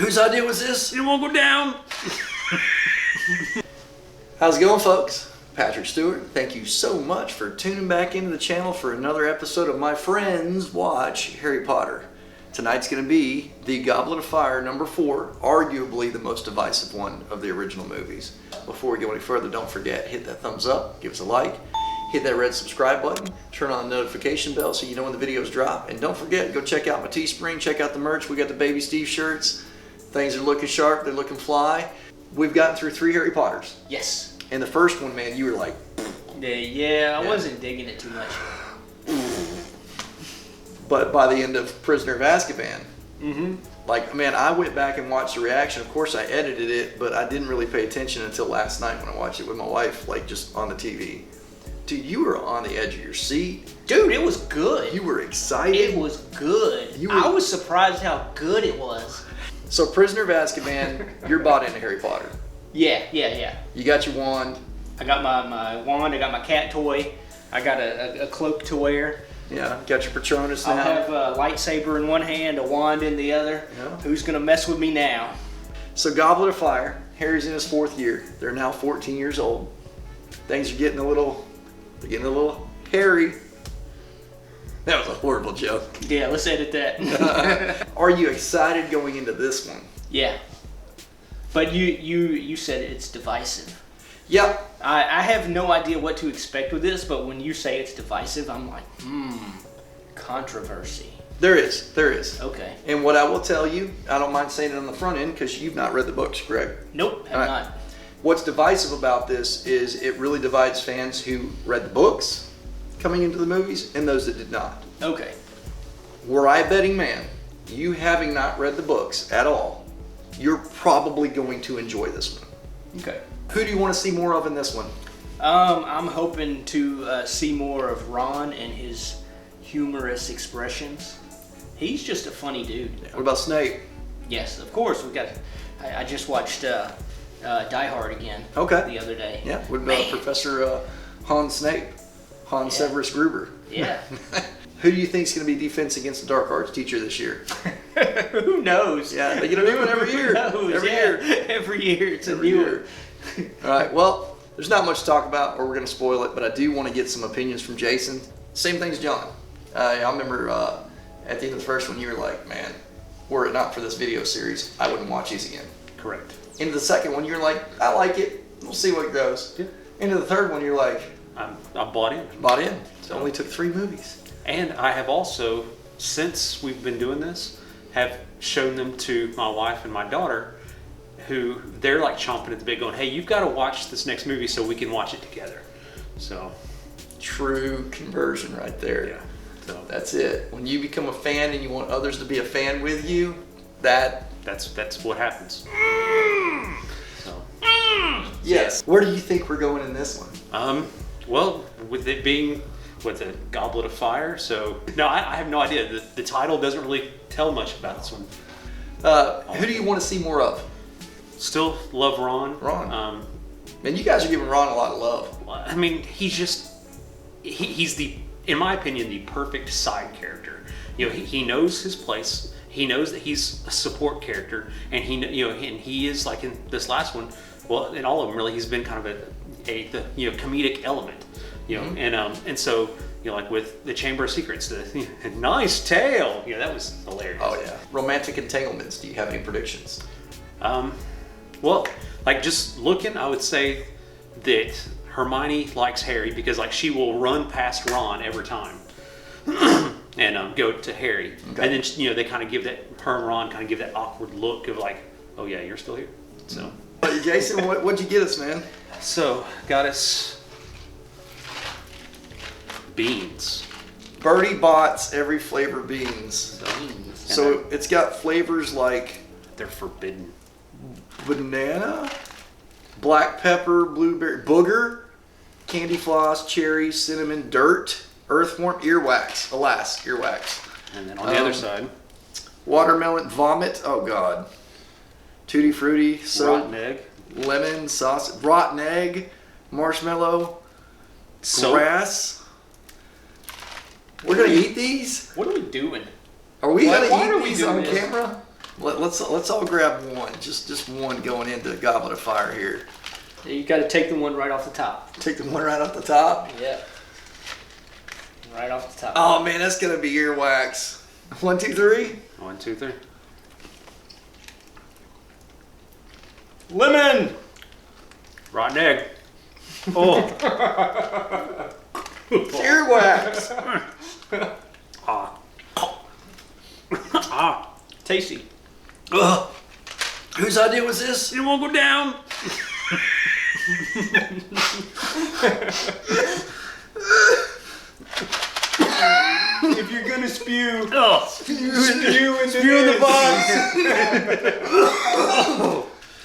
Whose idea was this? You won't go down. How's it going, folks? Patrick Stewart. Thank you so much for tuning back into the channel for another episode of My Friends Watch Harry Potter. Tonight's going to be the Goblet of Fire #4, arguably the most divisive one of the original movies. Before we go any further, don't forget, hit that thumbs up, give us a like, hit that red subscribe button, turn on the notification bell so you know when the videos drop, and don't forget, go check out my Teespring, check out the merch. We got the Baby Steve shirts. Things are looking sharp, they're looking fly. We've gotten through 3 Harry Potters. Yes. And the first one, man, you were like... Yeah, I wasn't digging it too much. But by the end of Prisoner of Azkaban, like, man, I went back and watched the reaction. Of course, I edited it, but I didn't really pay attention until last night when I watched it with my wife, like, just on the TV. Dude, you were on the edge of your seat. Dude, it was good. You were excited. It was good. I was surprised how good it was. So, Prisoner of Azkaban, you're bought into Harry Potter. Yeah. You got your wand. I got my wand, I got my cat toy, I got a cloak to wear. Yeah, got your Patronus now. I have a lightsaber in one hand, a wand in the other. Yeah. Who's gonna mess with me now? So, Goblet of Fire, Harry's in his 4th year. They're now 14 years old. Things are getting a little hairy. That was a horrible joke. Yeah, let's edit that. Are you excited going into this one? Yeah. But you said it's divisive. Yep. I have no idea what to expect with this, but when you say it's divisive, I'm like, controversy. There is. Okay. And what I will tell you, I don't mind saying it on the front end because you've not read the books, correct? Nope, have not. What's divisive about this is it really divides fans who read the books coming into the movies and those that did not. Okay. Were I a betting man, you having not read the books at all, you're probably going to enjoy this one. Okay. Who do you want to see more of in this one? I'm hoping to see more of Ron and his humorous expressions. He's just a funny dude. What about Snape? Yes, of course. I just watched Die Hard again. Okay. The other day. Yeah. What about Professor Hans Snape? Severus Gruber. Yeah. Who do you think is going to be defense against the dark arts teacher this year? Who knows? Yeah, they get a new one every year. Every year it's a new one. All right, well, there's not much to talk about or we're going to spoil it, but I do want to get some opinions from Jason. Same thing as John. I remember at the end of the first one, you were like, man, were it not for this video series, I wouldn't watch these again. Correct. Into the second one, you're like, I like it. We'll see what goes. Yeah. Into the third one, you're like... I'm bought in. Bought in. It only took 3 movies. And I have also, since we've been doing this, have shown them to my wife and my daughter, who they're like chomping at the bit going, hey, you've got to watch this next movie so we can watch it together. So. True conversion right there. Yeah. So that's it. When you become a fan and you want others to be a fan with you, that's what happens. So. Yes. Where do you think we're going in this one? Well, with it being the Goblet of Fire, so no, I have no idea. The title doesn't really tell much about this one. Who do you want to see more of? Still love Ron. Man, you guys are giving Ron a lot of love. I mean, he's the, in my opinion, the perfect side character. You know, he knows his place. He knows that he's a support character, and he is, like in this last one. Well, in all of them, really, he's been kind of a comedic element. And so, like with the Chamber of Secrets, the nice tale, that was hilarious. Oh yeah. Romantic entanglements. Do you have any predictions? Well, like just looking, I would say that Hermione likes Harry because like she will run past Ron every time and go to Harry, and then they kind of give her and Ron kind of give that awkward look of like, oh yeah, you're still here. So, Jason, what'd you get us, man? So got us beans. Birdie Bots every flavor beans. So it's got flavors like they're forbidden. Banana, black pepper, blueberry, booger, candy floss, cherry, cinnamon, dirt, earthworm, earwax. Alas, earwax. And then on the other side, watermelon, vomit. Oh God. Tutti frutti, rotten egg, lemon sauce, rotten egg, marshmallow, grass. We're gonna eat these? What are we doing? Are we gonna eat these on camera? Let's all grab one. Just one going into the Goblet of Fire here. You got to take the one right off the top. Take the one right off the top. Yeah. Right off the top. Oh man, that's gonna be earwax. 1, 2, 3. 1, 2, 3. Lemon. Rotten egg. Oh. It's earwax. Ah. Ah. Tasty. Ugh. Whose idea was this? You won't go down. If you're gonna spew, Oh. spew in the box.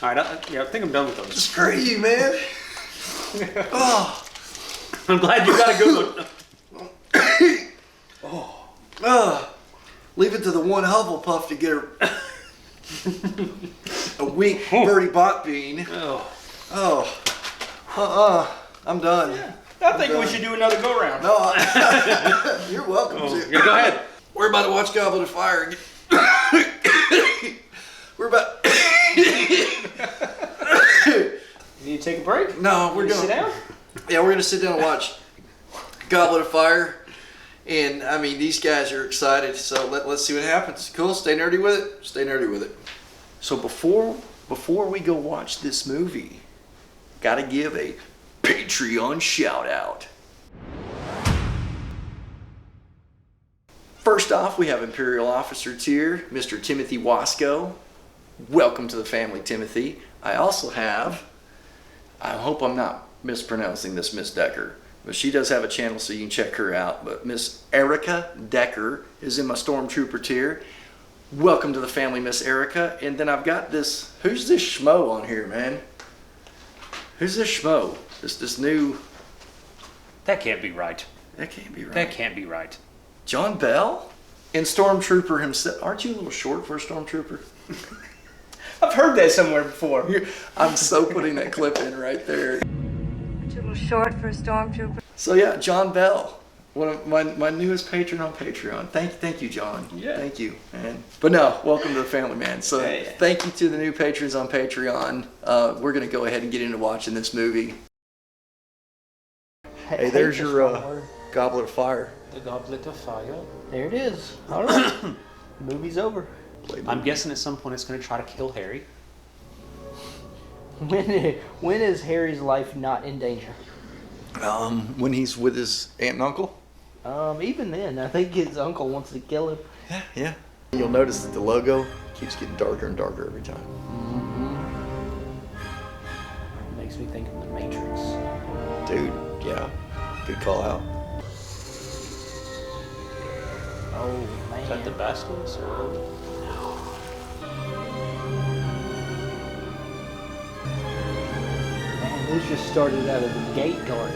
All right. I think I'm done with those. Screw you, man. Oh. I'm glad you got a good one. Leave it to the one Hufflepuff to get a weak Bertie Bot bean. Oh. I'm done. Yeah. I think we should do another go round. No, you're welcome to. Yeah, go ahead. We're about to watch Goblet of Fire. We're about. Need to take a break? No, we're Sit gonna down. Yeah, we're gonna sit down and watch Goblet of Fire. And I mean, these guys are excited, so let's see what happens. Cool. Stay nerdy with it. Stay nerdy with it. So before we go watch this movie, gotta give a Patreon shout out. First off, we have Imperial Officer tier, Mr. Timothy Wasco. Welcome to the family, Timothy. I also have, I hope I'm not mispronouncing this, Miss Decker, but she does have a channel, so you can check her out. But Miss Erica Decker is in my Stormtrooper tier. Welcome to the family, Miss Erica. And then I've got this, who's this schmo on here, man? Who's this schmo? This new... That can't be right. That can't be right. That can't be right. John Bell? And Stormtrooper himself. Aren't you a little short for a Stormtrooper? I've heard that somewhere before. I'm so putting that clip in right there. Too little short for a stormtrooper. So yeah, John Bell. One of my newest patron on Patreon. Thank you, John. Yeah. Thank you, man. But no, welcome to the family, man. So Yeah. thank you to the new patrons on Patreon. We're gonna go ahead and get into watching this movie. Hey, there's your Goblet of Fire. The Goblet of Fire. There it is. All right. Movie's over. I'm guessing at some point it's going to try to kill Harry. When is Harry's life not in danger? When he's with his aunt and uncle. Even then, I think his uncle wants to kill him. Yeah. You'll notice that the logo keeps getting darker and darker every time. Makes me think of the Matrix. Dude, yeah. Good call out. Oh man. Is that the Bastards? Man, this just started out of the gate guard.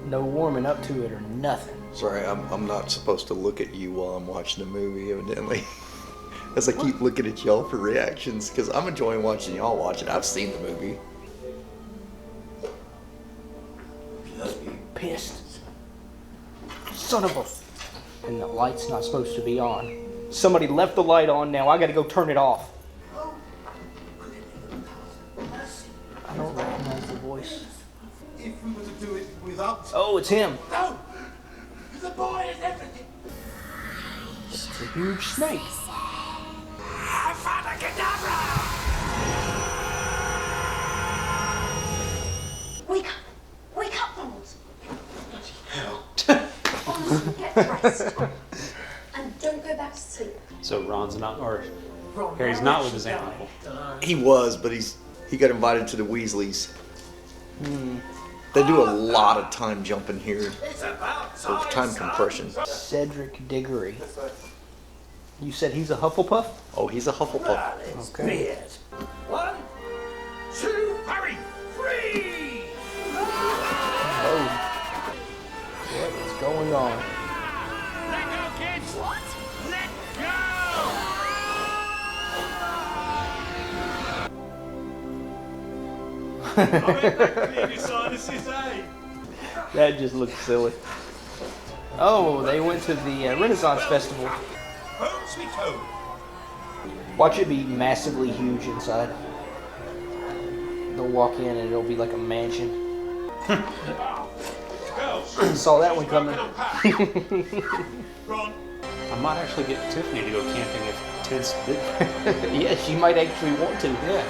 No warming up to it or nothing. Sorry, I'm not supposed to look at you while I'm watching the movie, evidently. As I keep looking at y'all for reactions, because I'm enjoying watching y'all watch it. I've seen the movie. Pissed. Son of a... And the light's not supposed to be on. Somebody left the light on now. I gotta go turn it off. I don't recognize the voice. If we were to do it without... Oh, it's him. No! The boy is everything! It's a huge snake. Avada Kedavra! Wake up! Wake up, Ronald! Hell. Get dressed. And don't go back to sleep. So Ron's not, or Harry's not with his aunt and uncle. He was, but he got invited to the Weasleys. They do a lot of time jumping here. It's about Or time compression. Cedric Diggory. You said he's a Hufflepuff? Oh, he's a Hufflepuff. Okay. 1, 2, hurry! 3! Oh. What is going on? Let go, kids! What? Let go! I bet that clearly sinuses, eh? That just looks silly. Oh, they went to the Renaissance Festival. Home sweet home. Watch it be massively huge inside. They'll walk in and it'll be like a mansion. Girls, Saw that one coming. Ron, I might actually get Tiffany to go camping if Ted's big. Yeah, she might actually want to. Yeah.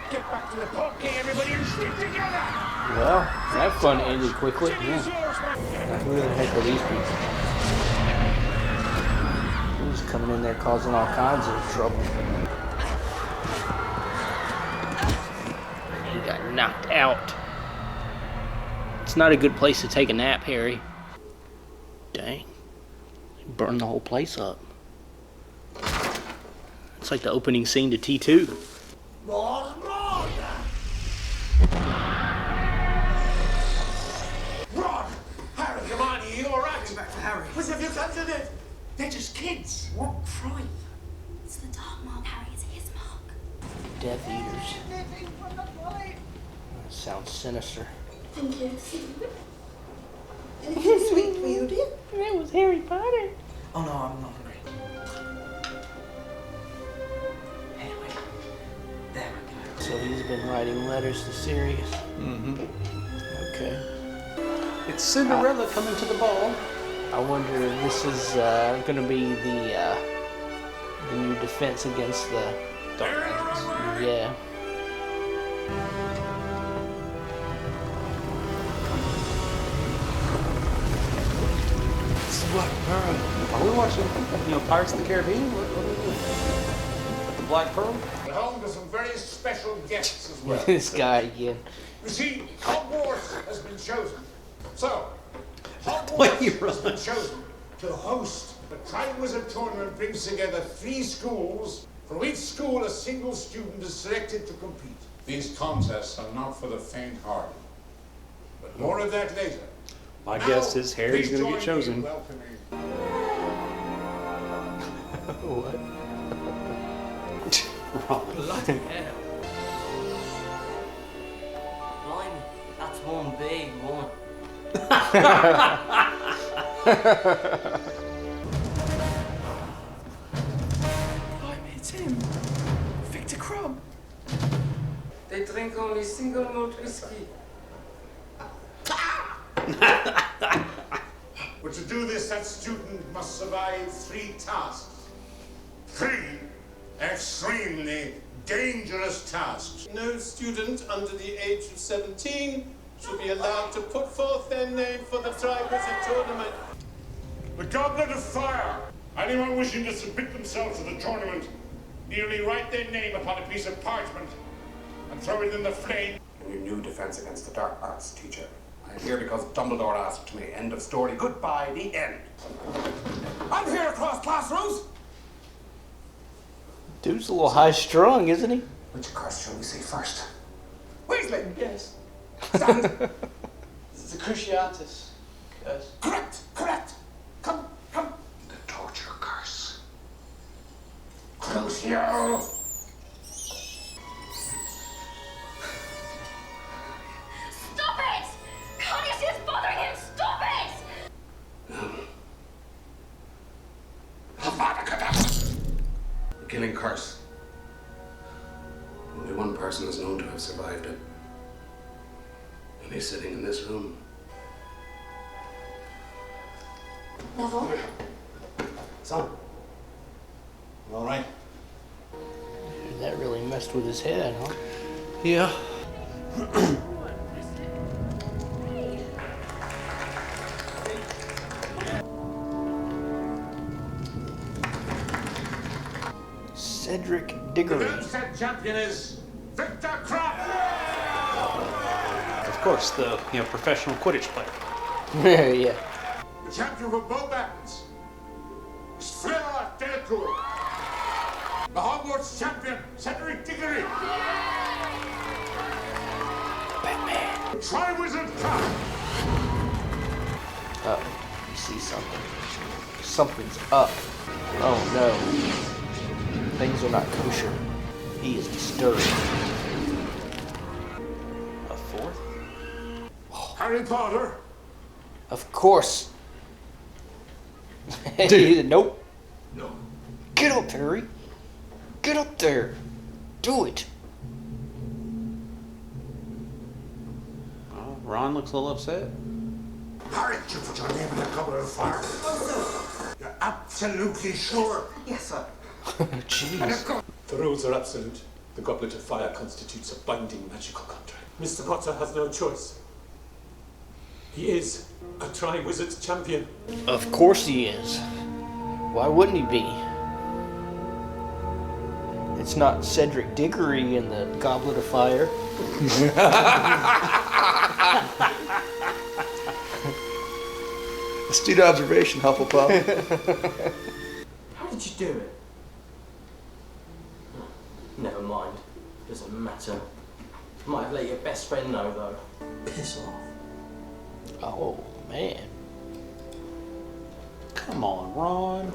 get back to the party, everybody, and stick together. Well, that fun ended quickly. Jimmy is yours, man. Who the heck are these people? They're just coming in there causing all kinds of trouble. He got knocked out. It's not a good place to take a nap, Harry. Dang. They burned the whole place up. It's like the opening scene to T2. Ron! Ron! Harry, come on, are you alright? Back to Harry. What have you done to them? They're just kids. What crime? It's the dark mark, Harry. It's his mark. Death Eaters. That sounds sinister. Thank you. Anything sweet for you, dear? That was Harry Potter. Oh no, I'm not hungry. Anyway, there we go. So he's been writing letters to Sirius. Mm-hmm. Okay. It's Cinderella coming to the ball. I wonder if this is going to be the new defense against the They're in the wrong way. yeah. Are we watching, Pirates of the Caribbean? What are we doing? The Black Pearl? We're home to some very special guests as well. This guy again. You see, Hogwarts has been chosen. So, Wait, Hogwarts you're has been right. chosen to host the Triwizard Tournament. Brings together 3 schools. From each school, a single student is selected to compete. These contests are not for the faint-hearted. But more of that later. My Now, guess is Harry's please going to get join me in chosen. welcoming What? Bloody hell. Blimey, that's one big one. Blimey, it's him. Victor Crumb. They drink only single malt whiskey. But to do this, that student must survive 3 tasks. 3 extremely dangerous tasks. No student under the age of 17 should be allowed to put forth their name for the Triwizard Tournament. The Goblet of Fire. Anyone wishing to submit themselves to the tournament merely write their name upon a piece of parchment and throw it in the flame. Your new defense against the dark arts, teacher. I'm here because Dumbledore asked me. End of story. Goodbye, the end. I'm here across classrooms. Dude's a little high strung, isn't he? Which curse shall we see first? Weasley! Yes, Stand! this is a Cruciatus curse. Correct! Correct! Come! Come! The torture curse. Crucio! Stop it! Can't you see it's bothering him? Stop it! Avada Kedavra! The killing curse. Only one person is known to have survived it. And he's sitting in this room. Neville? Son. All right. Dude, that really messed with his head, huh? Yeah. Cedric The Diggory. Dumpstead champion is Victor Crumb. Of course, the professional Quidditch player. Yeah. The champion for both battles is Fleur Delacour. The Hogwarts champion, Cedric Diggory. Batman. The Triwizard Cup. Uh-oh. You see something. Something's up. Oh no. Things are not kosher. He is disturbed. A 4th? Harry Potter. Of course. He said, nope. No. Get up, Harry. Get up there. Do it. Oh, Ron looks a little upset. Harry, did you put your name in the Goblet of Fire? You're absolutely sure? Yes, sir. Jeez. The rules are absolute. The Goblet of Fire constitutes a binding magical contract. Mr. Potter has no choice. He is a Tri-Wizards champion. Of course he is. Why wouldn't he be? It's not Cedric Diggory in the Goblet of Fire. Astute observation, Hufflepuff. How did you do it? Never mind. Doesn't matter. Might have let your best friend know, though. Piss off. Oh, man. Come on, Ron.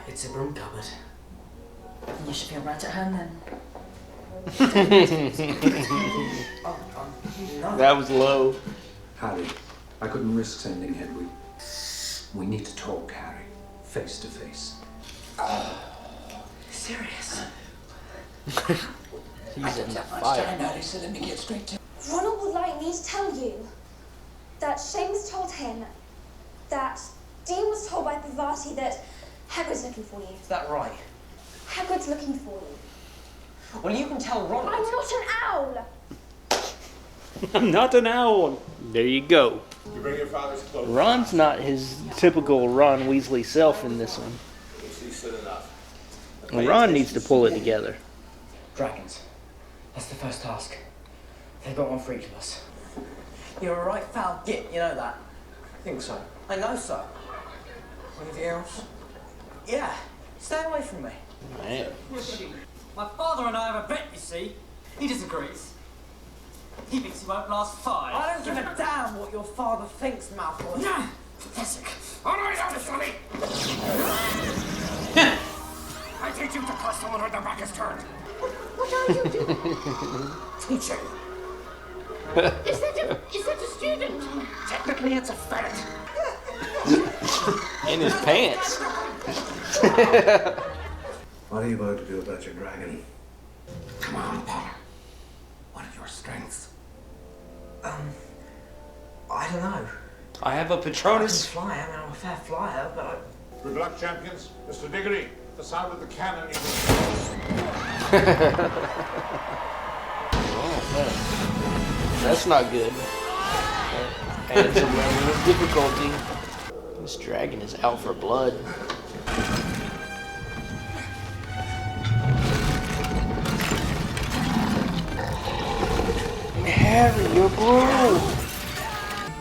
It's a broom cupboard. You should feel right at home then. That was low. Harry, I couldn't risk sending Hedwig. We need to talk, Harry. Face to face. Serious? He's in the fire. so let me get straight to Ronald would like me to tell you that Seamus told him that Dean was told by Bavati that Hagrid's looking for you. Is that right? Hagrid's looking for you. Well, you can tell Ronald. I'm not an owl. I'm not an owl. There you go. You bring your father's clothes. Ron's not his typical Ron Weasley self in this one. Ron needs to pull it together. Dragons. That's the first task. They've got one for each of us. You're a right foul git, you know that? I think so. I know so. Anything else? Yeah. Stay away from me. Man. My father and I have a bet, you see. He disagrees. He thinks he won't last 5. I don't give a damn what your father thinks, Malfoy. No! Pathetic. On my notice for me! I teach you to cuss someone when their back is turned. What are you doing? Teaching. Is that a student? Technically, it's a ferret. In his pants. What are you about to do about your dragon? Come on, Potter. What are your strengths? I don't know. I have a I can Patronus. fly, I mean, I'm a fair flyer, but Good luck, champions. Mr. Diggory, the sound of the cannon is... That's not good. Adds a level of difficulty. This dragon is out for blood. Harry, your broom!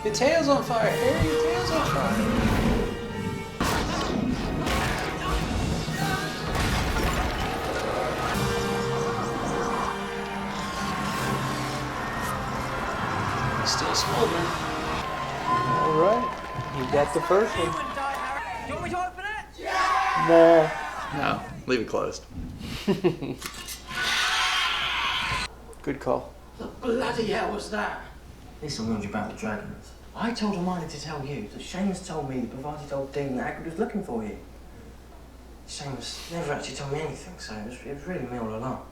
Your tail's on fire, Harry. Your tail's on fire. Still smoldering. Alright, you got the first one. you want me to open it? Nah. No, leave it closed. Good call. What the bloody hell was that? Listen, warned you about the dragons. I told Hermione to tell you that Seamus told me that Bavati told Dean that Hagrid was looking for you. Seamus never actually told me anything, so it was really me all along.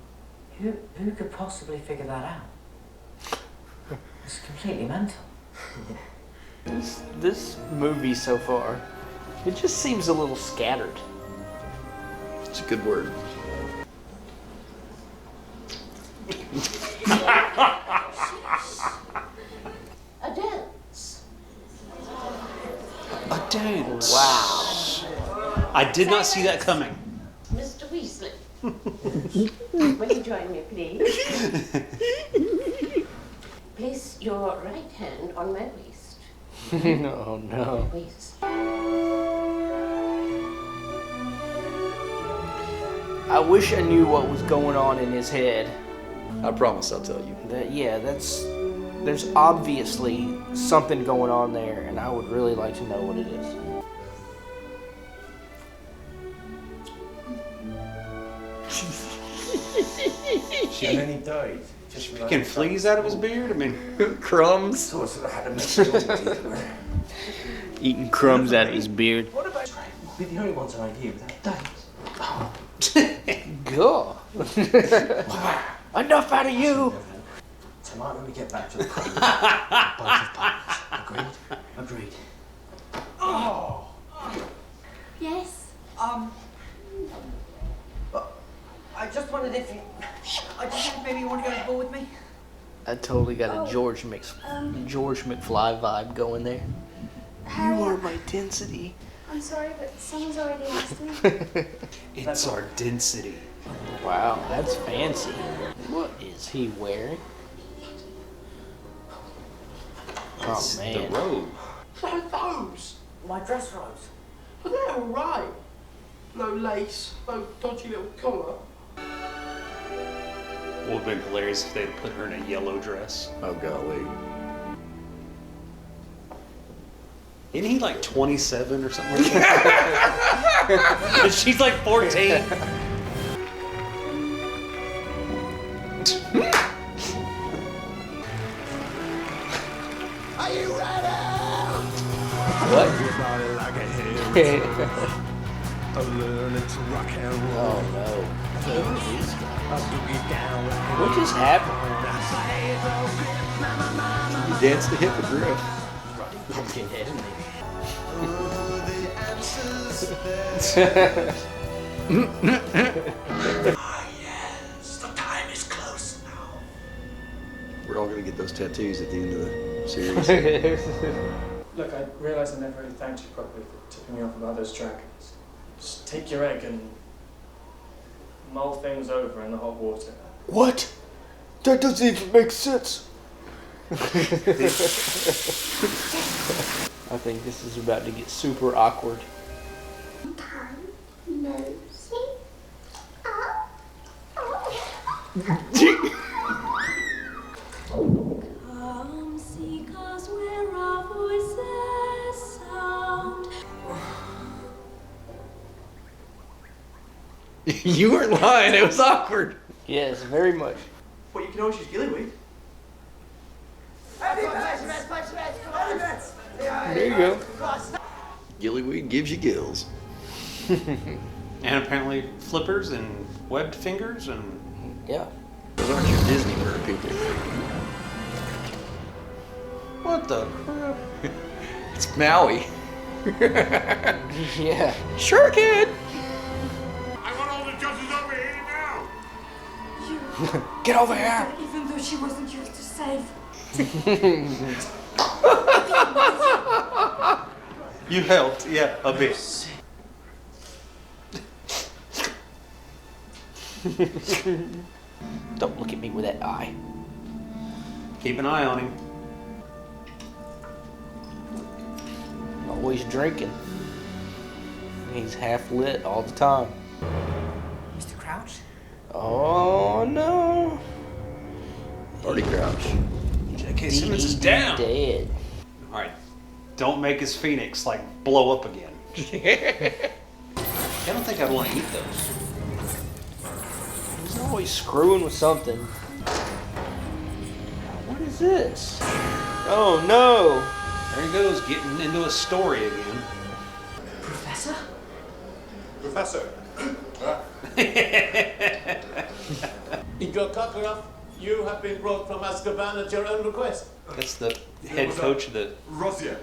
Who could possibly figure that out? It's completely mental. This movie so far, it just seems a little scattered. It's a good word. Adults. Adults. Wow. I did not see that coming. Mr. Weasley. Will you join me, please? Place your right hand on my waist. No, no. Waist. I wish I knew what was going on in his head. I promise I'll tell you. There's obviously something going on there, and I would really like to know what it is. And then he died. Picking fleas out of his beard? I mean, Crumbs. So I sort of had a mess. Eating crumbs out of his beard. What about We're the only ones around here without dates. God. Enough out of you. Tonight when we get back to the college, both of parties. Agreed? Agreed. Oh! Yes? I just wondered if maybe you want to go to the ball with me? I totally got a George McFly vibe going there. Harry, You are my density. I'm sorry, but someone's already asked me. It's our density. Wow, that's fancy. What is he wearing? Oh It's man. the robe. What are those? My dress robes. Well, they're alright. No lace, no dodgy little collar. Would have been hilarious if they had put her in a yellow dress. Oh golly. Isn't he like 27 or something like that? And she's like 14. Are you ready? What? Oh no. What just happened? You dance the hippogriff. Pumpkin head, isn't Yes, the time is close now. We're all gonna get those tattoos at the end of the series. Look, I realise I never really thanked you properly for tipping me off about those dragons. Just take your egg and mull things over in the hot water. What? That doesn't even make sense. I think this is about to get super awkward. Come, nosy. Oh, Come, seek us where our voices sound. You weren't lying. It was awkward. Yes, very much. Well, you can always use gillyweed. There you go. Gillyweed gives you gills. And apparently flippers and webbed fingers and... Yeah. Those aren't your Disney bird people. What the crap? It's Maui. Yeah. Sure, kid. I want all the judges over here now. Get over here. Even though she wasn't yours to save. You helped, yeah, a bit. Don't look at me with that eye. Keep an eye on him. Always drinking. He's half lit all the time. Mr. Crouch? Oh no. Party Crouch. J.K. Simmons is down. Dead. All right, don't make his phoenix like blow up again. I don't think I'd want to eat those. He's always screwing with something. What is this? Oh no. There he goes, getting into a story again. Professor? Professor. Igor Kakarov, you have been brought from Azkaban at your own request. That's the head coach of the... Rosier.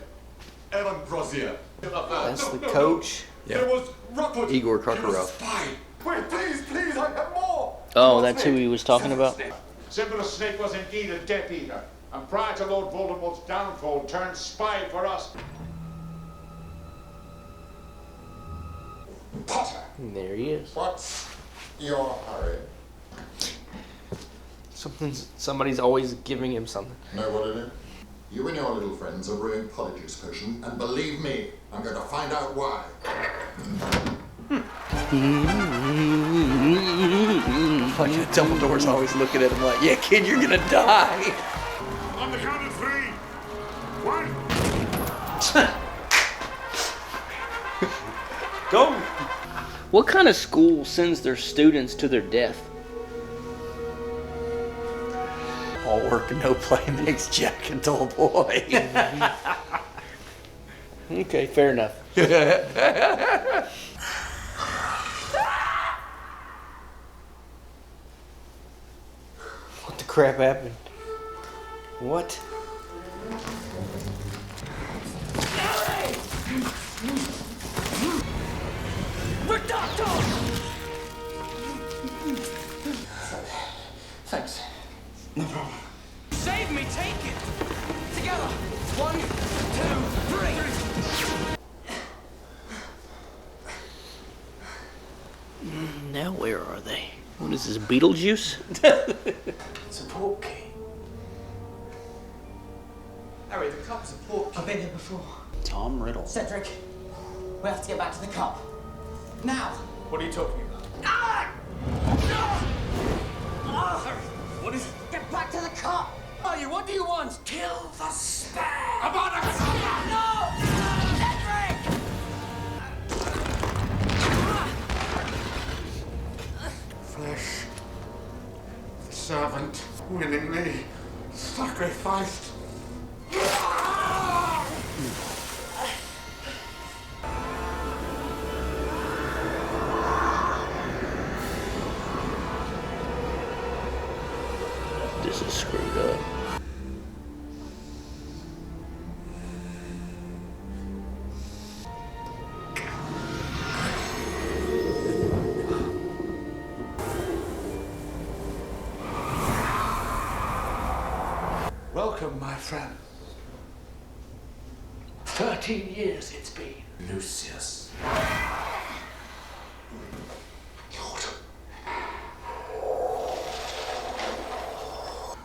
Evan Rosier. That's the coach. There was Rockwood. Igor He was a Karkaroff. spy. Wait, please, I have more. Oh, that's who he was talking about? Severus Snape was indeed a Death Eater, and prior to Lord Voldemort's downfall, turned spy for us. Potter, And there he is. what's your hurry? Somebody's always giving him something. Know what it is? You and your little friends are brewing Polyjuice potion, and believe me, I'm going to find out why. Fucking Dumbledore's always looking at him like, yeah, kid, you're gonna die. On the count of 3. 1. Go! What kind of school sends their students to their death? All work and no play makes Jack a dull boy. Okay, fair enough. What the crap happened? What? Thanks. No problem. Save me, take it! Together! 1, 2, 3! Now where are they? What is this, Beetlejuice? It's a port key. Harry, the cup's a port key. I've been here before. Tom Riddle. Cedric, we have to get back to the cup. Now! What are you talking about? What is it? Get back to the cup! Are you? What do you want? Kill the spare! About a No! Cedric! flesh. The servant willingly sacrificed. This is screwed up. Welcome, my friend. 13 years it's been. Lucius.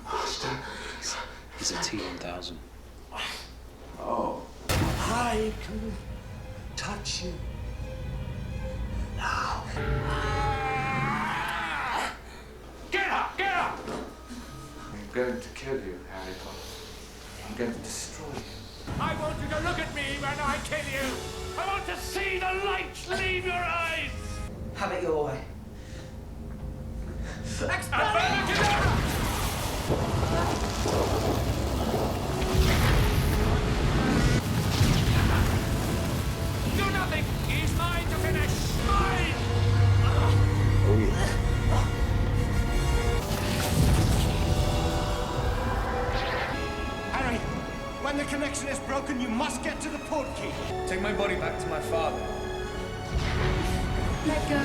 Master. He's a T-1000. Oh. I can touch you. Now. Get up! Get up! I'm going to kill you, Harry Potter. I'm going to destroy you. I want you to look at me when I kill you. I want to see the light leave your eyes. Have it your way. Do nothing. He's mine to finish. Mine. Harry, when the connection is broken, you must get to the port key. Take my body back to my father. Let go.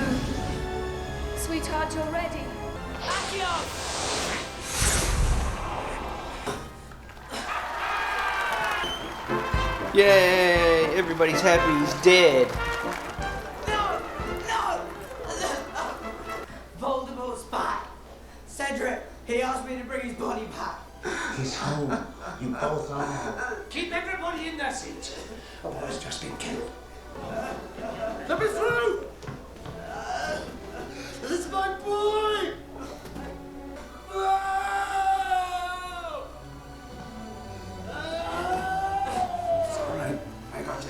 Sweetheart, you're ready. Yay! Everybody's happy he's dead. Voldemort's back. Cedric, he asked me to bring his body back. He's home. You both are now. Keep everybody in their seats. A boy's just been killed. Let me through. This is my boy! It's all right. I got it.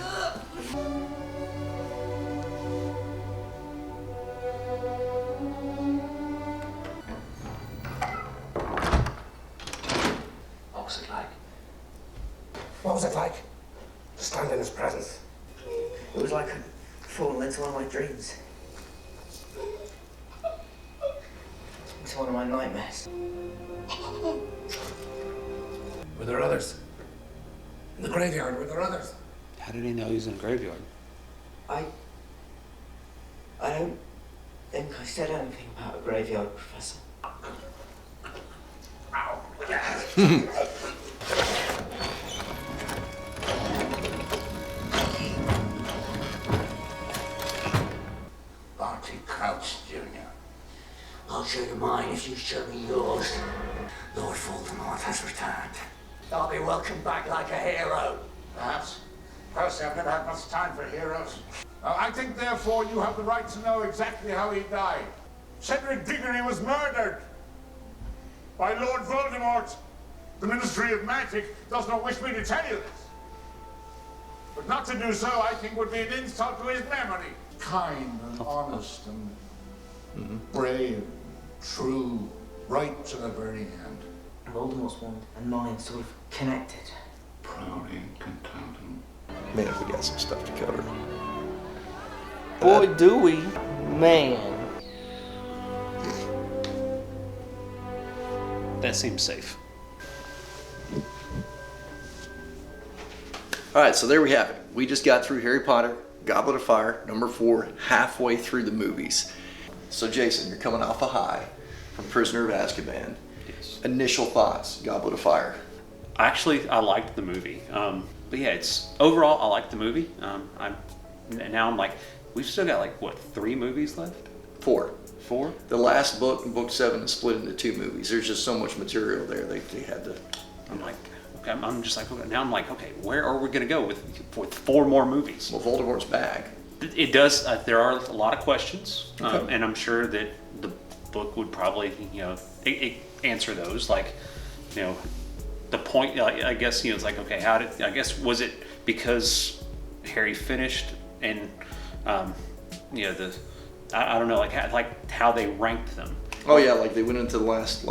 What was it like? What was it like to stand in his presence? It was like I'd fallen into one of my dreams. Into one of my nightmares. Were there others? In the graveyard, were there others? How did he know he was in a graveyard? I don't think I said anything about a graveyard, Professor. Barty Crouch, Jr. I'll show you mine if you show me yours. Lord Voldemort has returned. I'll be welcomed back like a hero. Perhaps. Percy, I've never had much time for heroes. I think, therefore, you have the right to know exactly how he died. Cedric Diggory was murdered by Lord Voldemort. The Ministry of Magic does not wish me to tell you this. But not to do so, I think, would be an insult to his memory. Kind and honest and brave, true, right to the very end. Voldemort's wand and mine sort of connected. Proud ink and talent. Man, we got some stuff to cover. Boy, do we. Man. That seems safe. All right, so there we have it. We just got through Harry Potter, Goblet of Fire, number 4, halfway through the movies. So Jason, you're coming off a high from Prisoner of Azkaban. Yes. Initial thoughts, Goblet of Fire. Actually, I liked the movie. But yeah, it's overall I liked the movie. I'm like, we've still got like what, 3 movies left? 4. 4? The last book, book 7, is split into 2 movies. There's just so much material there. They had to. I'm like, okay, I'm just like, okay, now I'm like, okay, where are we gonna go with 4 more movies? Well, Voldemort's back. It does. There are a lot of questions, Okay. and I'm sure that the book would probably, answer those. Like, the point. I guess it's like, okay, was it because Harry finished and, I don't know, like how they ranked them. Oh yeah, like they went into the last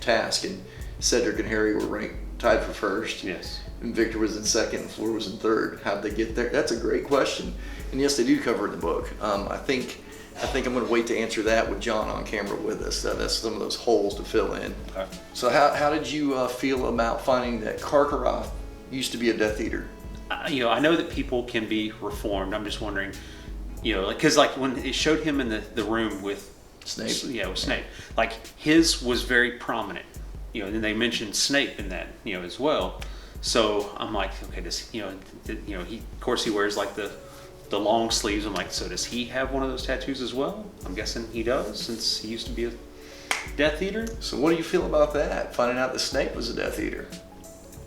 task, and Cedric and Harry were tied for first. Yes. And Victor was in second, and Fleur was in third. How'd they get there? That's a great question. And yes, they do cover it in the book. I think I'm going to wait to answer that with John on camera with us. That's some of those holes to fill in. Okay. So how did you feel about finding that Karkaroth used to be a Death Eater? I know that people can be reformed. I'm just wondering, because like when it showed him in the room with Snape. Yeah, with Snape. Like his was very prominent. And they mentioned Snape in that, as well. So I'm like, okay, does he, of course he wears like the long sleeves. I'm like, so does he have one of those tattoos as well? I'm guessing he does, since he used to be a Death Eater. So what do you feel about that? Finding out that Snape was a Death Eater.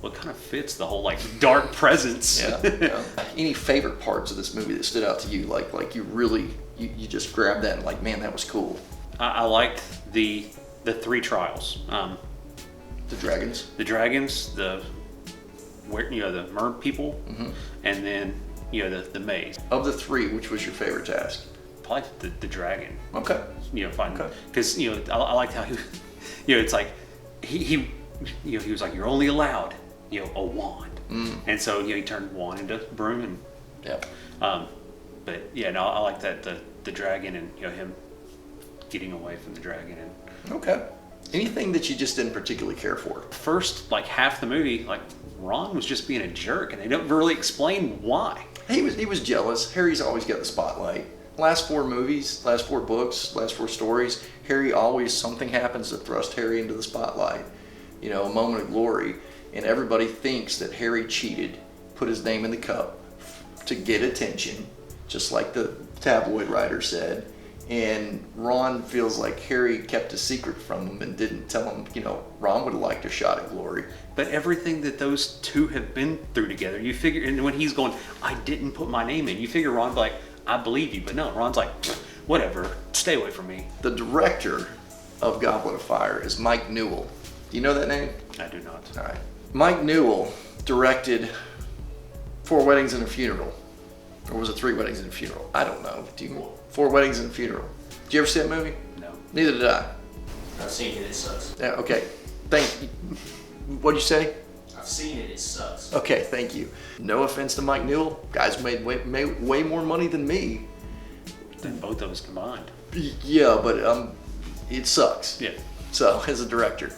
Well, it kind of fits the whole like dark presence. Yeah. Any favorite parts of this movie that stood out to you? Like you really, you just grabbed that and like, man, that was cool. I liked the 3 trials. The dragons. The dragons, the mer people, and then the maze. Of the 3, which was your favorite task? Probably the dragon. Okay. Fine. Because I liked how he, it's like he was like, you're only allowed a wand, and so he turned wand into broom, and but yeah, no, I like that the dragon and him getting away from the dragon. And okay. Anything that you just didn't particularly care for? First, like half the movie, like Ron was just being a jerk, and they don't really explain why. He was jealous. Harry's always got the spotlight. Last 4 movies, last 4 books, last 4 stories, Harry always, something happens to thrust Harry into the spotlight. A moment of glory, and everybody thinks that Harry cheated, put his name in the cup to get attention, just like the tabloid writer said. And Ron feels like Harry kept a secret from him and didn't tell him, Ron would have liked a shot at glory. But everything that those 2 have been through together, you figure, and when he's going, I didn't put my name in, you figure Ron's like, I believe you. But no, Ron's like, whatever, stay away from me. The director of Goblet of Fire is Mike Newell. Do you know that name? I do not. All right. Mike Newell directed 4 Weddings and a Funeral. Or was it 3 Weddings and a Funeral? I don't know. 4 Weddings and a Funeral. Did you ever see that movie? No. Neither did I. I've seen it, it sucks. Yeah, okay. Thank you. What'd you say? I've seen it, it sucks. Okay, thank you. No offense to Mike Newell. Guys made way more money than me. Than both of us combined. Yeah, but it sucks. Yeah. So, as a director.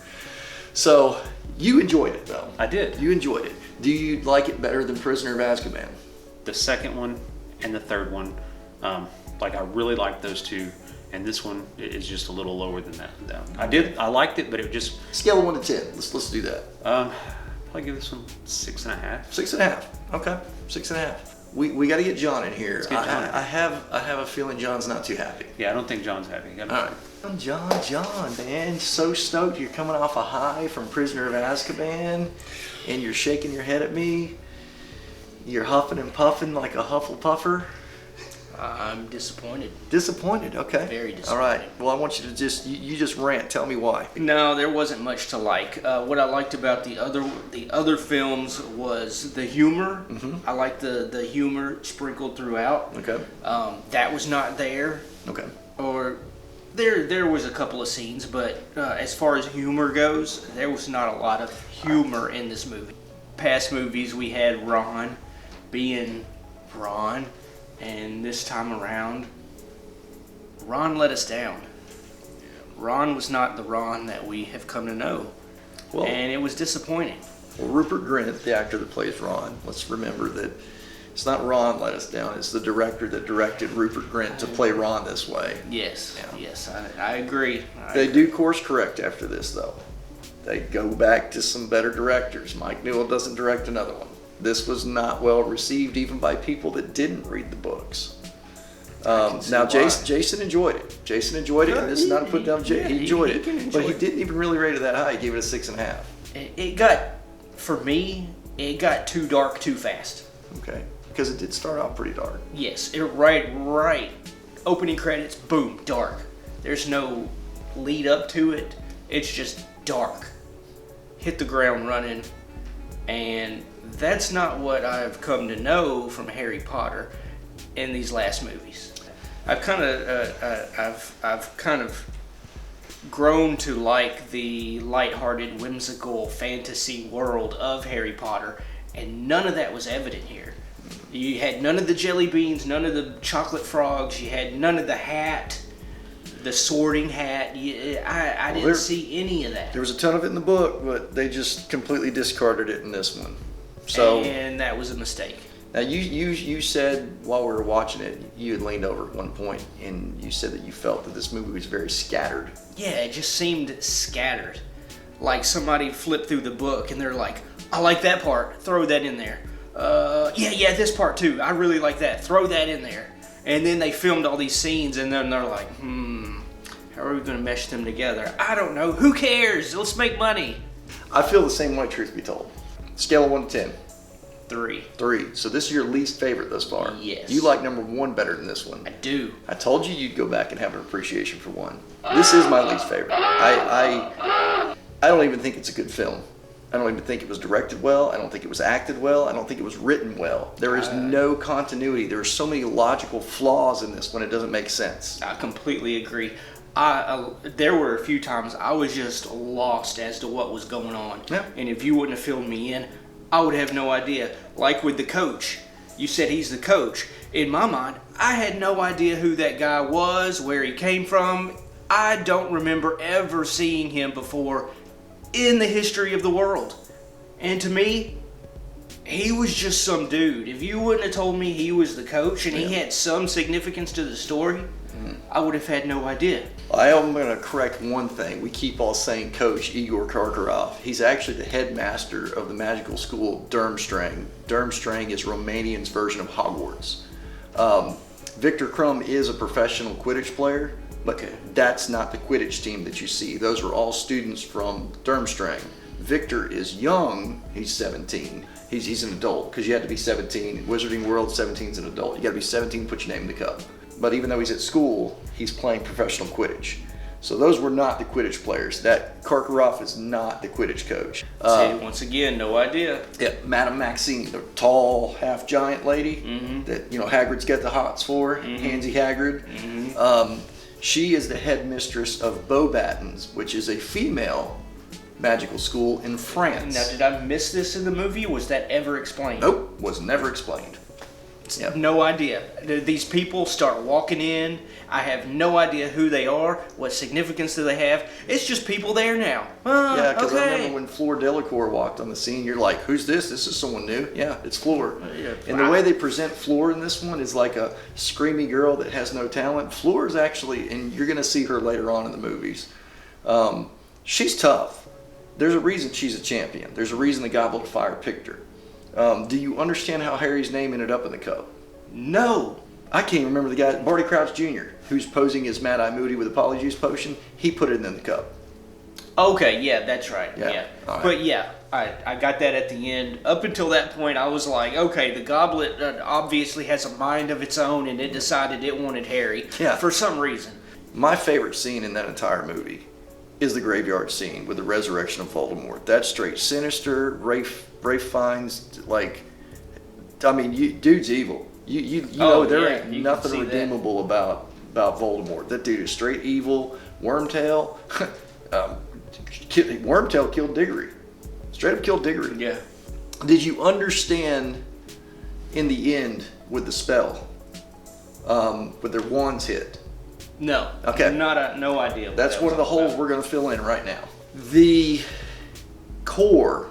So, you enjoyed it though. I did. You enjoyed it. Do you like it better than Prisoner of Azkaban? The second one and the third one, I really liked those 2, and this one is just a little lower than that. I liked it, but it just scale of 1 to 10. Let's do that. Probably give this one 6.5. 6.5. Okay, 6.5. We got to get John in here. Let's get John in. I have a feeling John's not too happy. Yeah, I don't think John's happy. All right. John, man, so stoked. You're coming off a high from Prisoner of Azkaban, and you're shaking your head at me. You're huffing and puffing like a Hufflepuffer. I'm disappointed. Disappointed, okay. Very disappointed. All right. Well, I want you to just rant. Tell me why. No, there wasn't much to like. What I liked about the other films was the humor. Mm-hmm. I liked the humor sprinkled throughout. Okay. That was not there. Okay. Or there was a couple of scenes, but as far as humor goes, there was not a lot of humor in this movie. Past movies we had Ron being Ron, and this time around, Ron let us down. Ron was not the Ron that we have come to know, and it was disappointing. Well, Rupert Grint, the actor that plays Ron, let's remember that it's not Ron let us down, it's the director that directed Rupert Grint to play Ron this way. Yes, yes, I agree. They do course correct after this, though. They go back to some better directors. Mike Newell doesn't direct another one. This was not well received even by people that didn't read the books. Now, Jason enjoyed it. Jason enjoyed it, and this is not a put down. He enjoyed it, but he didn't even really rate it that high. He gave it a 6.5. It got, for me, it got too dark too fast. Okay, because it did start out pretty dark. Yes, right. Opening credits, boom, dark. There's no lead up to it. It's just dark. Hit the ground running, and that's not what I've come to know from Harry Potter in these last movies. I've kind of grown to like the lighthearted, whimsical fantasy world of Harry Potter, and none of that was evident here. You had none of the jelly beans, none of the chocolate frogs, you had none of the hat, the sorting hat. I didn't see any of that. There was a ton of it in the book, but they just completely discarded it in this one. So, and that was a mistake. Now you said while we were watching it, you had leaned over at one point and you said that you felt that this movie was very scattered. Yeah, it just seemed scattered. Like somebody flipped through the book and they're like, I like that part, throw that in there. Yeah, this part too, I really like that, throw that in there. And then they filmed all these scenes and then they're like, how are we going to mesh them together? I don't know, who cares? Let's make money. I feel the same way, truth be told. Scale of 1 to 10. 3. 3. So this is your least favorite thus far. Yes. You like number 1 better than this one. I do. I told you you'd go back and have an appreciation for 1. This is my least favorite. I don't even think it's a good film. I don't even think it was directed well. I don't think it was acted well. I don't think it was written well. There is no continuity. There are so many logical flaws in this when it doesn't make sense. I completely agree. There were a few times I was just lost as to what was going on. Yeah. And if you wouldn't have filled me in, I would have no idea. Like with the coach. You said he's the coach. In my mind, I had no idea who that guy was, where he came from. I don't remember ever seeing him before in the history of the world. And to me, he was just some dude. If you wouldn't have told me he was the coach and he had some significance to the story, I would have had no idea. I am going to correct one thing. We keep all saying Coach Igor Karkaroff. He's actually the headmaster of the magical school Durmstrang. Durmstrang is Romanian's version of Hogwarts. Victor Crumb is a professional Quidditch player, but that's not the Quidditch team that you see. Those are all students from Durmstrang. Victor is young. He's 17. He's an adult because you had to be 17. In Wizarding World, 17 is an adult. You got to be 17 to put your name in the cup. But even though he's at school, he's playing professional Quidditch. So those were not the Quidditch players. That Karkaroff is not the Quidditch coach. See, once again, no idea. Yeah, Madame Maxine, the tall, half-giant lady that Hagrid's got the hots for, Pansy Hagrid. She is the headmistress of Beauxbatons, which is a female magical school in France. Now, did I miss this in the movie? Was that ever explained? Nope, was never explained. Yep. No idea. These people start walking in. I have no idea who they are. What significance do they have? It's just people there now. Yeah, because I remember when Fleur Delacour walked on the scene, you're like, who's this? This is someone new. Yeah, it's Fleur. And the way they present Fleur in this one is like a screamy girl that has no talent. Fleur is actually, and you're going to see her later on in the movies, she's tough. There's a reason she's a champion. There's a reason the Goblet of Fire picked her. Do you understand how Harry's name ended up in the cup? No. I can't remember the guy, Barty Crouch Jr., who's posing as Mad-Eye Moody with a Polyjuice potion. He put it in the cup. Okay, yeah, that's right. Yeah. All right. But yeah, I got that at the end. Up until that point, I was like, okay, the goblet obviously has a mind of its own, and it decided it wanted Harry for some reason. My favorite scene in that entire movie is the graveyard scene with the resurrection of Voldemort. That's straight sinister. Rafe Fiennes, dude's evil. You know there ain't nothing redeemable about Voldemort. That dude is straight evil. Wormtail. Wormtail killed Diggory. Straight up killed Diggory. Yeah. Did you understand in the end with the spell, with their wands hit? No. Okay. No idea. What That's that one of the was all holes about. we're going to fill in right now. The core,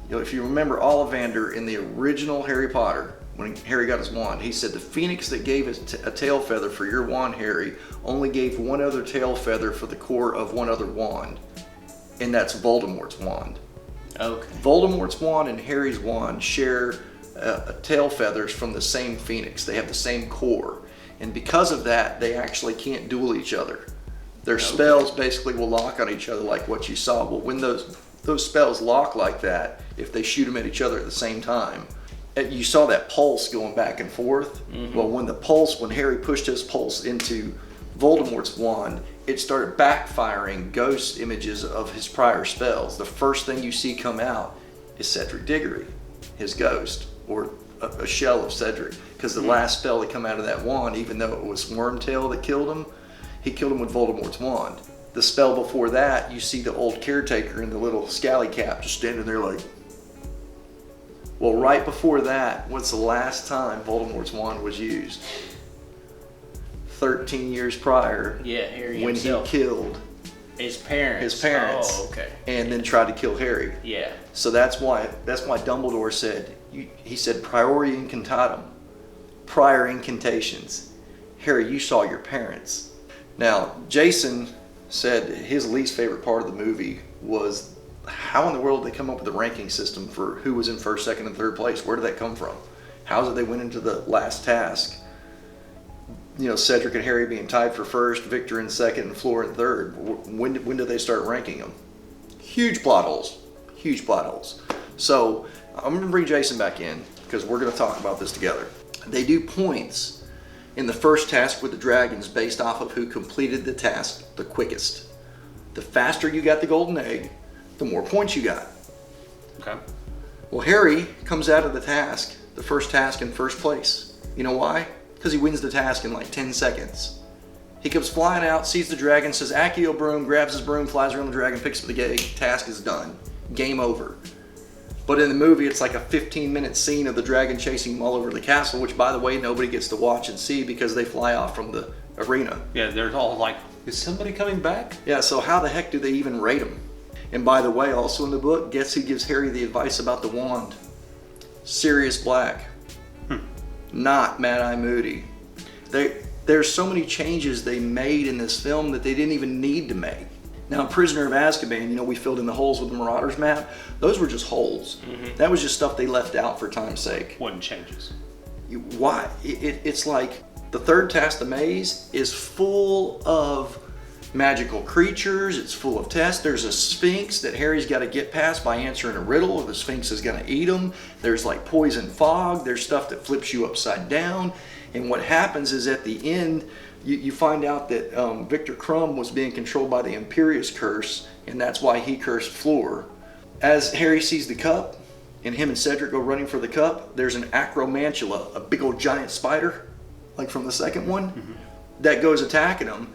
if you remember Ollivander in the original Harry Potter, when Harry got his wand, he said the phoenix that gave a tail feather for your wand, Harry, only gave one other tail feather for the core of one other wand, and that's Voldemort's wand. Okay. Voldemort's wand and Harry's wand share tail feathers from the same phoenix. They have the same core, and because of that, they actually can't duel each other. Their spells basically will lock on each other, like what you saw. Well, when those spells lock like that, if they shoot them at each other at the same time, you saw that pulse going back and forth. Mm-hmm. Well, when Harry pushed his pulse into Voldemort's wand, it started backfiring ghost images of his prior spells. The first thing you see come out is Cedric Diggory, his ghost, or a shell of Cedric. Because the last spell that come out of that wand, even though it was Wormtail that killed him, he killed him with Voldemort's wand. The spell before that, you see the old caretaker in the little scally cap just standing there like... Well, right before that, what's the last time Voldemort's wand was used? 13 years prior. Yeah, Harry when himself. he killed his parents. his parents. Oh, okay. And then tried to kill Harry. Yeah. So that's why Dumbledore said, he said priori incantatem, prior incantations. Harry, you saw your parents. Now, Jason said his least favorite part of the movie was how in the world did they come up with the ranking system for who was in first, second, and third place? Where did that come from? How is it they went into the last task? You know, Cedric and Harry being tied for first, Victor in second, and Fleur in third. When did they start ranking them? Huge plot holes. Huge plot holes. So I'm going to bring Jason back in because we're going to talk about this together. They do points in the first task with the dragons based off of who completed the task the quickest. The faster you got the golden egg, the more points you got. Okay. Well, Harry comes out of the task, the first task, in first place. You know why? Because he wins the task in like 10 seconds. He comes flying out, sees the dragon, says Accio broom, grabs his broom, flies around the dragon, picks up the egg, task is done. Game over. But in the movie, it's like a 15-minute scene of the dragon chasing him all over the castle, which, by the way, nobody gets to watch and see because they fly off from the arena. Yeah, they're all like, is somebody coming back? Yeah, so how the heck do they even rate him? And by the way, also in the book, guess who gives Harry the advice about the wand? Sirius Black. Not Mad-Eye Moody. There's so many changes they made in this film that they didn't even need to make. Now, Prisoner of Azkaban, you know, we filled in the holes with the Marauders map. Those were just holes. Mm-hmm. That was just stuff they left out for time's sake. Wasn't changes. Why? It's like the third task, the maze, is full of magical creatures. It's full of tests. There's a Sphinx that Harry's got to get past by answering a riddle, or the Sphinx is going to eat him. There's like poison fog. There's stuff that flips you upside down. And what happens is at the end, you find out that Victor Crumb was being controlled by the Imperious Curse, and that's why he cursed Fleur. As Harry sees the cup, and him and Cedric go running for the cup, there's an acromantula, a big old giant spider, like from the second one, that goes attacking him,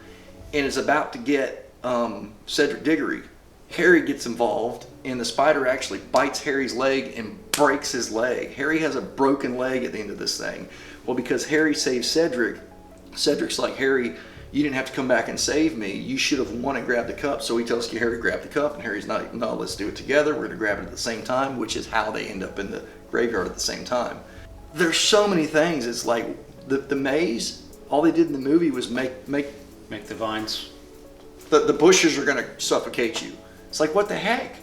and is about to get Cedric Diggory. Harry gets involved, and the spider actually bites Harry's leg and breaks his leg. Harry has a broken leg at the end of this thing. Well, because Harry saves Cedric, Cedric's like, Harry, you didn't have to come back and save me. You should have won and grabbed the cup. So he tells Harry, grab the cup, and Harry's like, no, let's do it together. We're going to grab it at the same time, which is how they end up in the graveyard at the same time. There's so many things. It's like the maze, all they did in the movie was make the vines. The bushes are going to suffocate you. It's like, what the heck?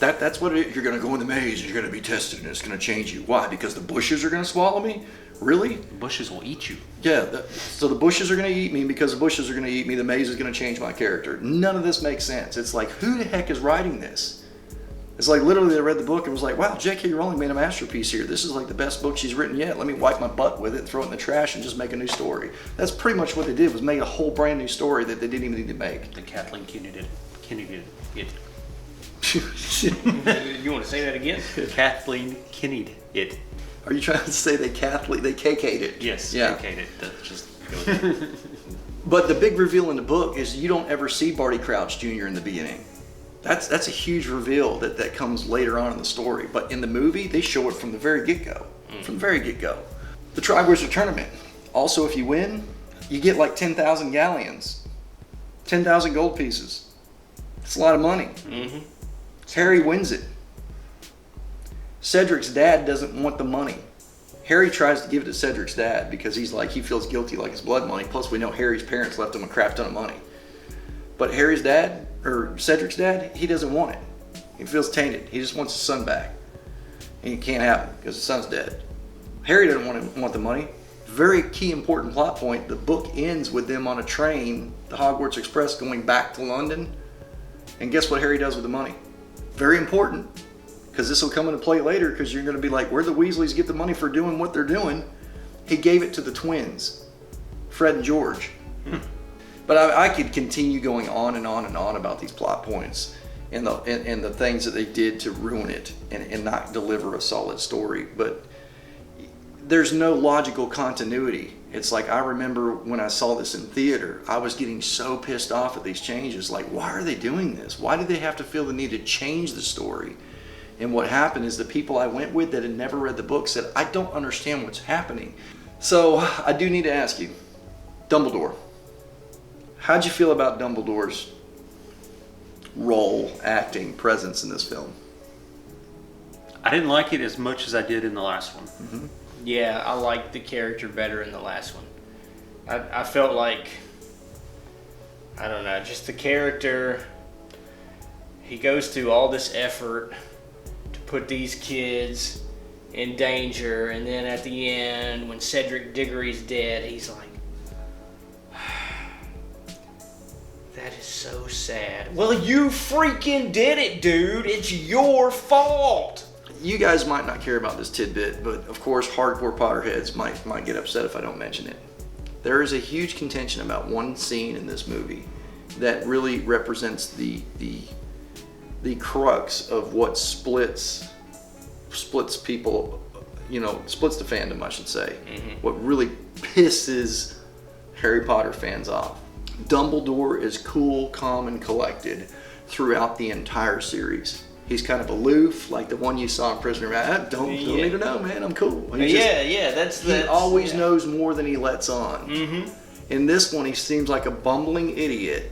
That's what it is. You're going to go in the maze, and you're going to be tested, and it's going to change you. Why? Because the bushes are going to swallow me? Really? The bushes will eat you. Yeah, so the bushes are going to eat me. Because the bushes are going to eat me, the maze is going to change my character. None of this makes sense. It's like, who the heck is writing this? It's like, literally, they read the book and was like, wow, J.K. Rowling made a masterpiece here. This is like the best book she's written yet. Let me wipe my butt with it and throw it in the trash and just make a new story. That's pretty much what they did, was make a whole brand new story that they didn't even need to make. The Kathleen Kennedy did it. You want to say that again? Kathleen Kennedy it. Are you trying to say they KK'd it? Yes, yeah. KK'd it. That just goes. But the big reveal in the book is you don't ever see Barty Crouch Jr. in the beginning. That's a huge reveal that comes later on in the story. But in the movie, they show it from the very get-go. from the very get-go. The Triwizard Tournament. Also, if you win, you get like 10,000 galleons. 10,000 gold pieces. It's a lot of money. Harry wins it. Cedric's dad doesn't want the money. Harry tries to give it to Cedric's dad because he feels guilty like it's blood money. Plus, we know Harry's parents left him a crap ton of money. But Harry's dad, or Cedric's dad, he doesn't want it. He feels tainted. He just wants his son back. And he can't have him because his son's dead. Harry doesn't want the money. Very key important plot point. The book ends with them on a train, the Hogwarts Express, going back to London. And guess what Harry does with the money? Very important, because this will come into play later, because you're going to be like, where'd the Weasleys get the money for doing what they're doing? He gave it to the twins, Fred and George. But I could continue going on and on and on about these plot points and the things that they did to ruin it and not deliver a solid story. But there's no logical continuity. It's like, I remember when I saw this in theater, I was getting so pissed off at these changes. Like, why are they doing this? Why do they have to feel the need to change the story? And what happened is the people I went with that had never read the book said, I don't understand what's happening. So I do need to ask you, Dumbledore, how'd you feel about Dumbledore's role, acting, presence in this film? I didn't like it as much as I did in the last one. Yeah, I liked the character better in the last one. I felt like, I don't know, just the character, he goes through all this effort to put these kids in danger, and then at the end, when Cedric Diggory's dead, he's like, that is so sad. Well, you freaking did it, dude. It's your fault. You guys might not care about this tidbit, but of course hardcore Potterheads might get upset if I don't mention it. There is a huge contention about one scene in this movie that really represents the crux of what splits people, splits the fandom, I should say. What really pisses Harry Potter fans off. Dumbledore is cool, calm, and collected throughout the entire series. He's kind of aloof, like the one you saw in Prisoner of Azkaban. Don't need to know, man. I'm cool. He always knows more than he lets on. In this one, he seems like a bumbling idiot.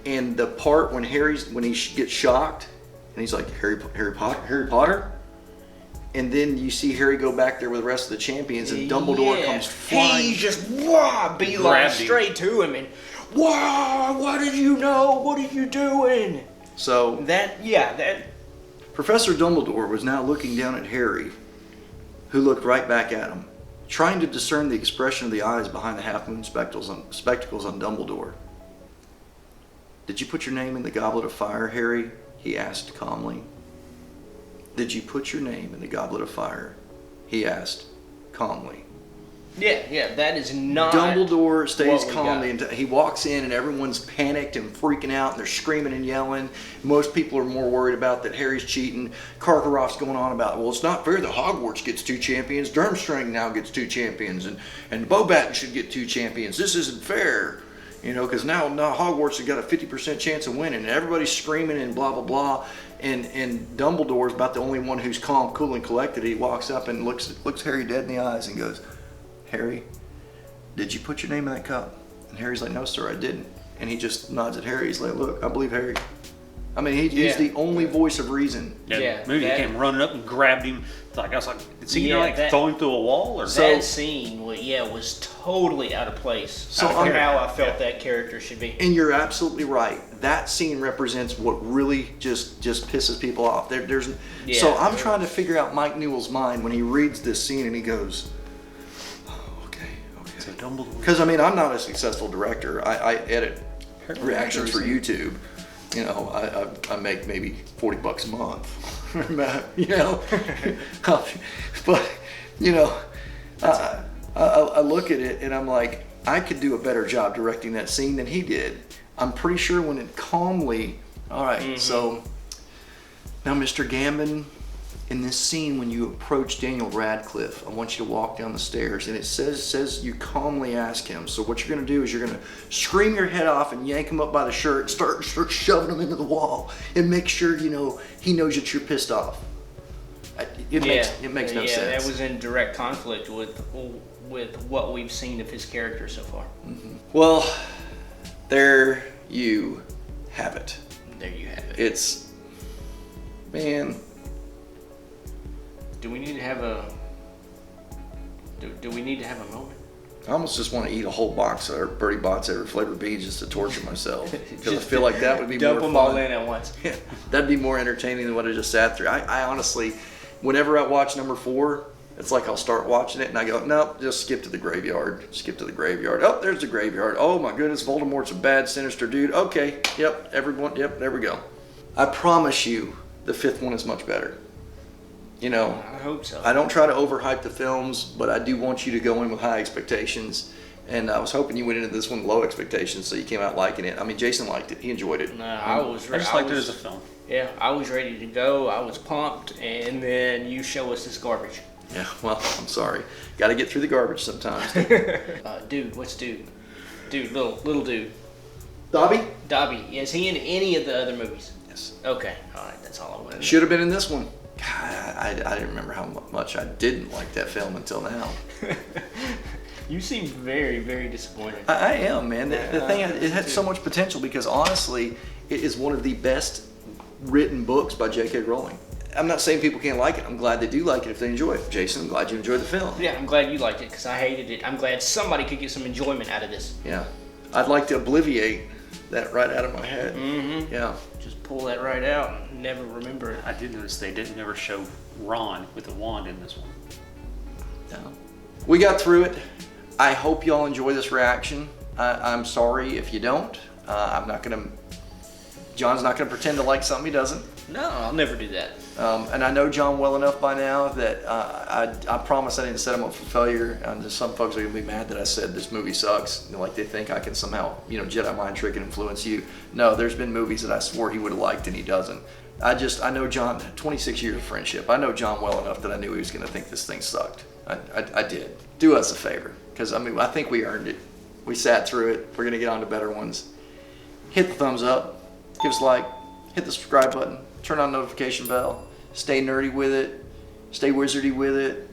And the part when he gets shocked, and he's like, Harry Potter? And then you see Harry go back there with the rest of the champions, and Dumbledore comes flying. He just beeline straight to him, and what did you know? What are you doing? So Professor Dumbledore was now looking down at Harry, who looked right back at him, trying to discern the expression of the eyes behind the half-moon spectacles on Dumbledore. Did you put your name in the Goblet of Fire, Harry? He asked calmly. Did you put your name in the Goblet of Fire? He asked calmly. Yeah, that is not. Dumbledore stays calm. He walks in and everyone's panicked and freaking out and they're screaming and yelling. Most people are more worried about that Harry's cheating. Karkaroff's going on about, well, it's not fair that Hogwarts gets 2 champions. Durmstrang now gets 2 champions, and Beauxbaton should get 2 champions. This isn't fair, because now Hogwarts has got a 50% chance of winning, and everybody's screaming and blah blah blah. And Dumbledore's about the only one who's calm, cool, and collected. He walks up and looks Harry dead in the eyes and goes, Harry, did you put your name in that cup? And Harry's like, no, sir, I didn't. And he just nods at Harry. He's like, look, I believe Harry. I mean, he's the only voice of reason. Movie came running up and grabbed him. I was like, is he throwing through a wall? Or that scene, was totally out of place. So how I felt that character should be. And you're absolutely right. That scene represents what really just pisses people off. So I'm trying to figure out Mike Newell's mind when he reads this scene and he goes, because I'm not a successful director. I edit reactions for YouTube. I make maybe $40 a month. But I look at it and I'm like, I could do a better job directing that scene than he did. I'm pretty sure when it calmly. All right, so now, Mr. Gambon, in this scene, when you approach Daniel Radcliffe, I want you to walk down the stairs, and it says you calmly ask him. So what you're going to do is you're going to scream your head off and yank him up by the shirt and start shoving him into the wall and make sure he knows that you're pissed off. it makes no sense. That was in direct conflict with what we've seen of his character so far. Mm-hmm. Well, there you have it. There you have it. It's, man. Do we need to have a moment? I almost just want to eat a whole box of Bertie Bott's every flavored beans just to torture myself, because I feel like that would be more fun. Dump them all in at once. Yeah, that'd be more entertaining than what I just sat through. I honestly, whenever I watch number 4, it's like I'll start watching it and I go, nope, just skip to the graveyard. Skip to the graveyard. Oh, there's the graveyard. Oh my goodness, Voldemort's a bad, sinister dude. Okay, yep, everyone, yep, there we go. I promise you, the 5th one is much better. You know, I hope so. I don't try to overhype the films, but I do want you to go in with high expectations. And I was hoping you went into this one with low expectations, so you came out liking it. I mean, Jason liked it. He enjoyed it. No, I just liked it as a film. Yeah, I was ready to go. I was pumped, and then you show us this garbage. Yeah, well, I'm sorry. Got to get through the garbage sometimes. Dude, what's dude? Dude, little dude. Dobby? Dobby. Is he in any of the other movies? Yes. Okay, all right, that's all I wanted. Should have been in this one. God, I didn't remember how much I didn't like that film until now. You seem very, very disappointed. I am, man. The thing, it had so much potential because honestly, it is one of the best written books by J.K. Rowling. I'm not saying people can't like it. I'm glad they do like it if they enjoy it. Jason, I'm glad you enjoyed the film. Yeah, I'm glad you liked it because I hated it. I'm glad somebody could get some enjoyment out of this. Yeah. I'd like to obliviate that right out of my head. Mm-hmm. Yeah. Just pull that right out and never remember it. I did notice they didn't ever show Ron with a wand in this one. No. We got through it. I hope y'all enjoy this reaction. I'm sorry if you don't. I'm not gonna. John's not gonna pretend to like something he doesn't. No, I'll never do that. And I know John well enough by now that I promise I didn't set him up for failure. Some folks are gonna be mad that I said this movie sucks. Like they think I can somehow, Jedi mind trick and influence you. No, there's been movies that I swore he would have liked and he doesn't. I know John. 26 years of friendship. I know John well enough that I knew he was gonna think this thing sucked. I did. Do us a favor, because I think we earned it. We sat through it. We're gonna get on to better ones. Hit the thumbs up. Give us a like. Hit the subscribe button. Turn on the notification bell. Stay nerdy with it. Stay wizardy with it.